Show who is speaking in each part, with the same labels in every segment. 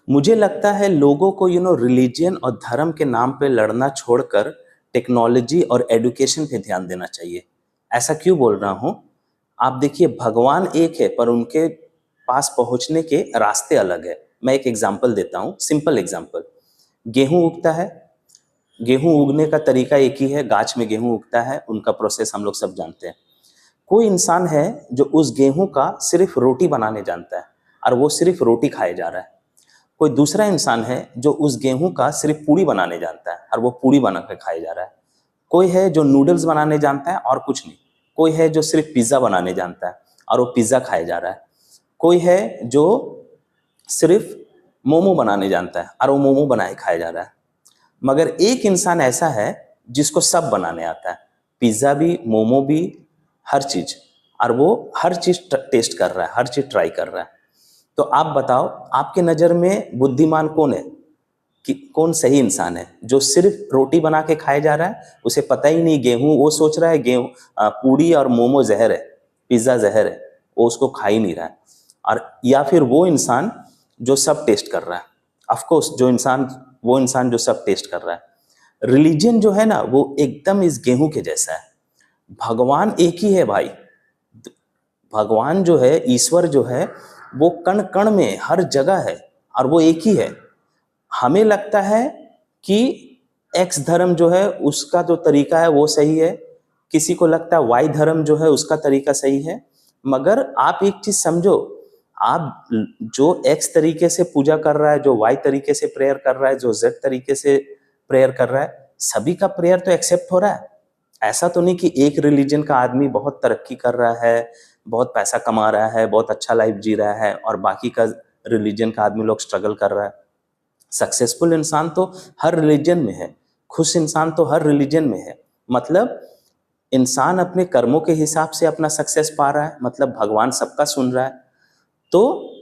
Speaker 1: मुझे लगता है लोगों को रिलीजन और धर्म के नाम पे लड़ना छोड़कर टेक्नोलॉजी और एजुकेशन पे ध्यान देना चाहिए। ऐसा क्यों बोल रहा हूँ? आप देखिए, भगवान एक है पर उनके पास पहुंचने के रास्ते अलग है। मैं एक एग्जांपल देता हूँ, सिंपल एग्जांपल। गेहूं उगता है, गेहूं उगने का तरीका एक ही है, गाछ में गेहूं उगता है, उनका प्रोसेस हम लोग सब जानते हैं। कोई इंसान है जो उस गेहूं का सिर्फ रोटी बनाने जानता है और वो सिर्फ रोटी खाए जा रहा है। कोई दूसरा इंसान है जो उस गेहूं का सिर्फ पूड़ी बनाने जानता है और वो पूड़ी बना के खाए जा रहा है। कोई है जो नूडल्स बनाने जानता है और कुछ नहीं। कोई है जो सिर्फ पिज्ज़ा बनाने जानता है और वो पिज्ज़ा खाए जा रहा है। कोई है जो सिर्फ मोमो बनाने जानता है और वो मोमो बनाए खाया जा रहा है। मगर एक इंसान ऐसा है जिसको सब बनाने आता है, पिज्ज़ा भी, मोमो भी, हर चीज़। और वो हर चीज़ टेस्ट कर रहा है, हर चीज़ ट्राई कर रहा है। तो आप बताओ, आपके नज़र में बुद्धिमान कौन है? कि कौन सही इंसान है? जो सिर्फ रोटी बना के खाया जा रहा है, उसे पता ही नहीं गेहूं, वो सोच रहा है गेहूं पूड़ी और मोमो जहर है, पिज्ज़ा जहर है, वो उसको खा ही नहीं रहा है। और या फिर वो इंसान जो सब टेस्ट कर रहा है। ऑफ कोर्स वो इंसान जो सब टेस्ट कर रहा है। रिलीजन जो है ना, वो एकदम इस गेहूं के जैसा है। भगवान एक ही है भाई। भगवान जो है, ईश्वर जो है, वो कण कण में हर जगह है और वो एक ही है। हमें लगता है कि एक्स धर्म जो है उसका जो तरीका है वो सही है, किसी को लगता है वाई धर्म जो है उसका तरीका सही है। मगर आप एक चीज समझो, आप जो एक्स तरीके से पूजा कर रहा है, जो वाई तरीके से प्रेयर कर रहा है, जो जेड तरीके से प्रेयर कर रहा है, सभी का प्रेयर तो एक्सेप्ट हो रहा है। ऐसा तो नहीं कि एक रिलीजन का आदमी बहुत तरक्की कर रहा है, बहुत पैसा कमा रहा है, बहुत अच्छा लाइफ जी रहा है और बाकी का रिलीजन का आदमी लोग स्ट्रगल कर रहा है। सक्सेसफुल इंसान तो हर रिलीजन में है, खुश इंसान तो हर रिलीजन में है। मतलब इंसान अपने कर्मों के हिसाब से अपना सक्सेस पा रहा है, मतलब भगवान सबका सुन रहा है। तो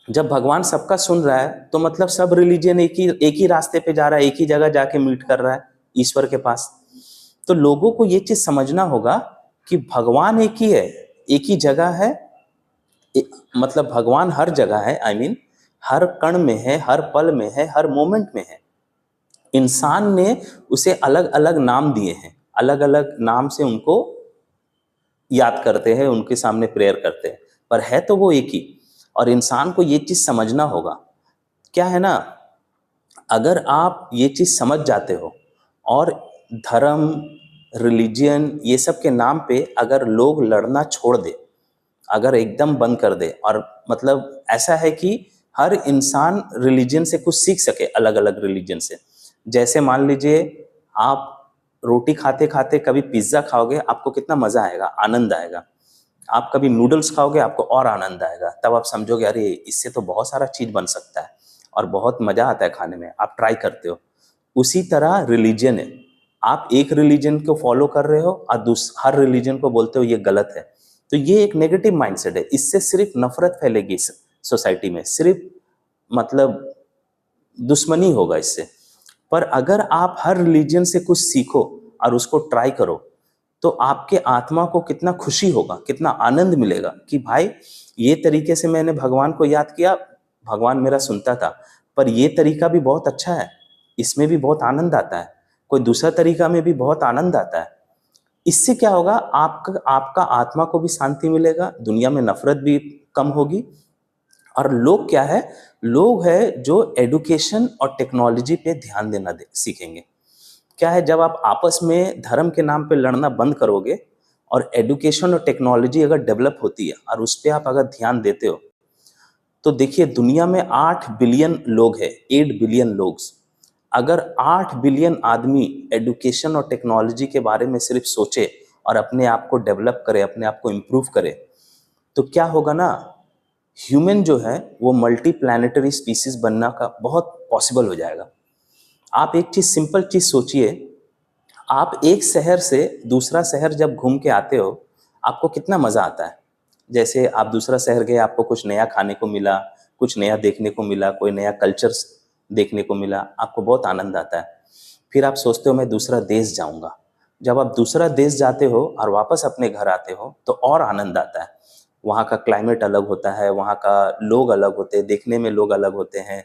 Speaker 1: जब भगवान सबका सुन रहा है तो मतलब सब रिलीजन एक ही रास्ते पे जा रहा है, एक ही जगह जाके मीट कर रहा है ईश्वर के पास। तो लोगों को ये चीज समझना होगा कि भगवान एक ही है, एक ही जगह है। मतलब भगवान हर जगह है, आई मीन हर कण में है, हर पल में है, हर मोमेंट में है। इंसान ने उसे अलग अलग नाम दिए हैं, अलग अलग नाम से उनको याद करते हैं, उनके सामने प्रेयर करते हैं, पर है तो वो एक ही। और इंसान को ये चीज समझना होगा। क्या है ना, अगर आप ये चीज समझ जाते हो और धर्म, रिलीजियन, ये सब के नाम पे अगर लोग लड़ना छोड़ दे, अगर एकदम बंद कर दे, और मतलब ऐसा है कि हर इंसान रिलीजन से कुछ सीख सके, अलग अलग रिलीजन से। जैसे मान लीजिए, आप रोटी खाते खाते कभी पिज्ज़ा खाओगे, आपको कितना मज़ा आएगा, आनंद आएगा। आप कभी नूडल्स खाओगे, आपको और आनंद आएगा। तब आप समझोगे अरे इससे तो बहुत सारा चीज़ बन सकता है और बहुत मज़ा आता है खाने में, आप ट्राई करते हो। उसी तरह रिलीजन है। आप एक रिलीजन को फॉलो कर रहे हो और हर रिलीजन को बोलते हो ये गलत है, तो ये एक नेगेटिव माइंडसेट है। इससे सिर्फ नफरत फैलेगी सोसाइटी में, सिर्फ मतलब दुश्मनी होगा इससे। पर अगर आप हर रिलीजन से कुछ सीखो और उसको ट्राई करो, तो आपके आत्मा को कितना खुशी होगा, कितना आनंद मिलेगा कि भाई ये तरीके से मैंने भगवान को याद किया, भगवान मेरा सुनता था, पर ये तरीका भी बहुत अच्छा है, इसमें भी बहुत आनंद आता है। कोई दूसरा तरीका में भी बहुत आनंद आता है। इससे क्या होगा, आपका आपका आत्मा को भी शांति मिलेगा, दुनिया में नफरत भी कम होगी। और लोग क्या है, लोग है जो एडुकेशन और टेक्नोलॉजी पे ध्यान देना सीखेंगे। क्या है, जब आप आपस में धर्म के नाम पे लड़ना बंद करोगे और एडुकेशन और टेक्नोलॉजी अगर डेवलप होती है और उस पर आप अगर ध्यान देते हो, तो देखिए दुनिया में 8 बिलियन लोग हैं, 8 बिलियन लोग। अगर 8 बिलियन आदमी एडुकेशन और टेक्नोलॉजी के बारे में सिर्फ सोचे और अपने आप को डेवलप करे, अपने आप को इम्प्रूव करे, तो क्या होगा ना, ह्यूमन जो है वो मल्टी प्लानिटरी स्पीसीज बनना का बहुत पॉसिबल हो जाएगा। आप एक चीज, सिंपल चीज सोचिए, आप एक शहर से दूसरा शहर जब घूम के आते हो, आपको कितना मजा आता है। जैसे आप दूसरा शहर गए, आपको कुछ नया खाने को मिला, कुछ नया देखने को मिला, कोई नया कल्चर देखने को मिला, आपको बहुत आनंद आता है। फिर आप सोचते हो मैं दूसरा देश जाऊंगा। जब आप दूसरा देश जाते हो और वापस अपने घर आते हो, तो और आनंद आता है। वहाँ का क्लाइमेट अलग होता है, वहाँ का लोग अलग होते हैं, देखने में लोग अलग होते हैं,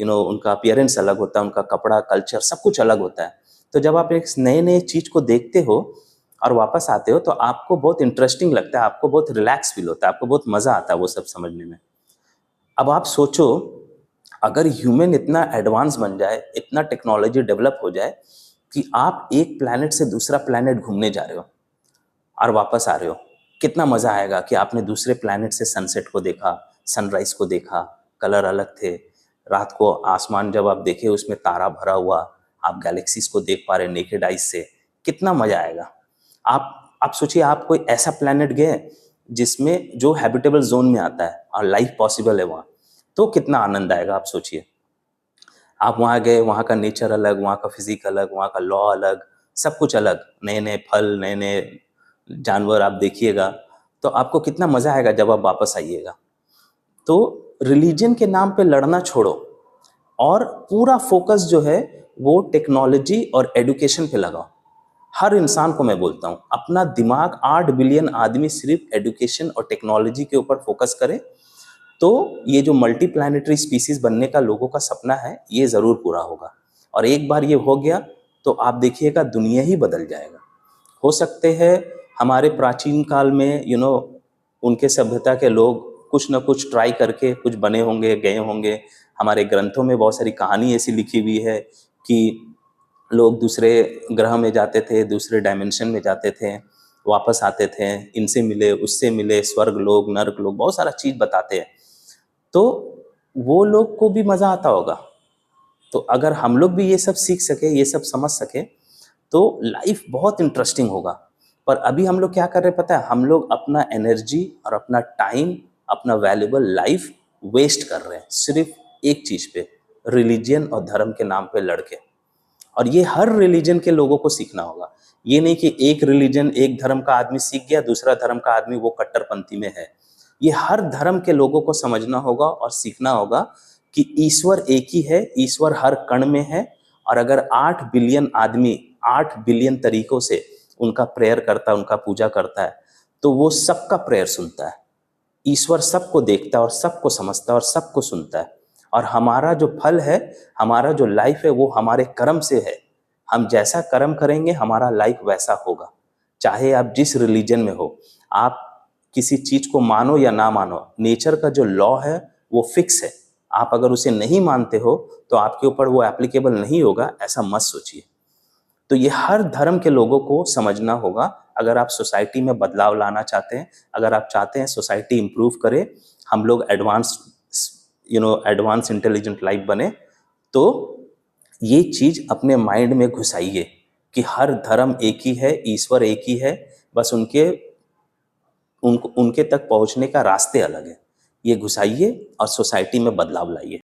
Speaker 1: उनका अपीयरेंस अलग होता है, उनका कपड़ा, कल्चर, सब कुछ अलग होता है। तो जब आप एक नए-नए चीज़ को देखते हो और वापस आते हो तो आपको बहुत इंटरेस्टिंग लगता है, आपको बहुत रिलैक्स फ़ील होता है, आपको बहुत मज़ा आता है वो सब समझने में। अब आप सोचो, अगर ह्यूमन इतना एडवांस बन जाए, इतना टेक्नोलॉजी डेवलप हो जाए कि आप एक प्लैनेट से दूसरा प्लैनेट घूमने जा रहे हो और वापस आ रहे हो, कितना मज़ा आएगा कि आपने दूसरे प्लैनेट से सनसेट को देखा, सनराइज़ को देखा, कलर अलग थे। रात को आसमान जब आप देखे उसमें तारा भरा हुआ, आप गैलेक्सीज़ को देख पा रहे हैं नेकेड आइज़ से, कितना मज़ा आएगा। आप सोचिए, आप कोई ऐसा प्लैनेट गए जिसमें जो हैबिटेबल ज़ोन में आता है और लाइफ़ पॉसिबल है वहाँ, तो कितना आनंद आएगा आप सोचिए। आप वहाँ गए, वहाँ का नेचर अलग, वहाँ का फिज़िक अलग, वहाँ का लॉ अलग, सब कुछ अलग, नए-नए फल, नए-नए जानवर आप देखिएगा, तो आपको कितना मज़ा आएगा जब आप वापस आइएगा। तो रिलीजन के नाम पे लड़ना छोड़ो और पूरा फोकस जो है वो टेक्नोलॉजी और एजुकेशन पे लगाओ। हर इंसान को मैं बोलता हूँ, अपना दिमाग 8 बिलियन आदमी सिर्फ एजुकेशन और टेक्नोलॉजी के ऊपर फोकस करे, तो ये जो मल्टी प्लैनेटरी स्पीसीज बनने का लोगों का सपना है, ये ज़रूर पूरा होगा। और एक बार ये हो गया तो आप देखिएगा दुनिया ही बदल जाएगा। हो सकते हैं हमारे प्राचीन काल में उनके सभ्यता के लोग कुछ ना कुछ ट्राई करके कुछ बने होंगे, गए होंगे। हमारे ग्रंथों में बहुत सारी कहानी ऐसी लिखी हुई है कि लोग दूसरे ग्रह में जाते थे, दूसरे डायमेंशन में जाते थे, वापस आते थे, इनसे मिले, उससे मिले, स्वर्ग लोग, नर्क लोग, बहुत सारा चीज़ बताते हैं। तो वो लोग को भी मज़ा आता होगा। तो अगर हम लोग भी ये सब सीख सके, ये सब समझ सके, तो लाइफ बहुत इंटरेस्टिंग होगा। पर अभी हम लोग क्या कर रहे हैं पता है? हम लोग अपना एनर्जी और अपना टाइम, अपना वैल्यूबल लाइफ वेस्ट कर रहे हैं सिर्फ एक चीज़ पे, रिलीजन और धर्म के नाम पे लड़के। और ये हर रिलीजन के लोगों को सीखना होगा। ये नहीं कि एक रिलीजन, एक धर्म का आदमी सीख गया, दूसरा धर्म का आदमी वो कट्टरपंथी में है। ये हर धर्म के लोगों को समझना होगा और सीखना होगा कि ईश्वर एक ही है, ईश्वर हर कण में है। और अगर 8 बिलियन आदमी 8 बिलियन तरीकों से उनका प्रेयर करता है, उनका पूजा करता है, तो वो सबका प्रेयर सुनता है। ईश्वर सबको देखता है और सबको समझता है और सबको सुनता है। और हमारा जो फल है, हमारा जो लाइफ है, वो हमारे कर्म से है। हम जैसा कर्म करेंगे हमारा लाइफ वैसा होगा। चाहे आप जिस रिलीजन में हो, आप किसी चीज को मानो या ना मानो, नेचर का जो लॉ है वो फिक्स है। आप अगर उसे नहीं मानते हो तो आपके ऊपर वो एप्लीकेबल नहीं होगा, ऐसा मत सोचिए। तो ये हर धर्म के लोगों को समझना होगा। अगर आप सोसाइटी में बदलाव लाना चाहते हैं, अगर आप चाहते हैं सोसाइटी इंप्रूव करे, हम लोग एडवांस इंटेलिजेंट लाइफ बने, तो ये चीज अपने माइंड में घुसाइए कि हर धर्म एक ही है, ईश्वर एक ही है, बस उनके तक पहुंचने का रास्ते अलग है। ये घुसाइए और सोसाइटी में बदलाव लाइए।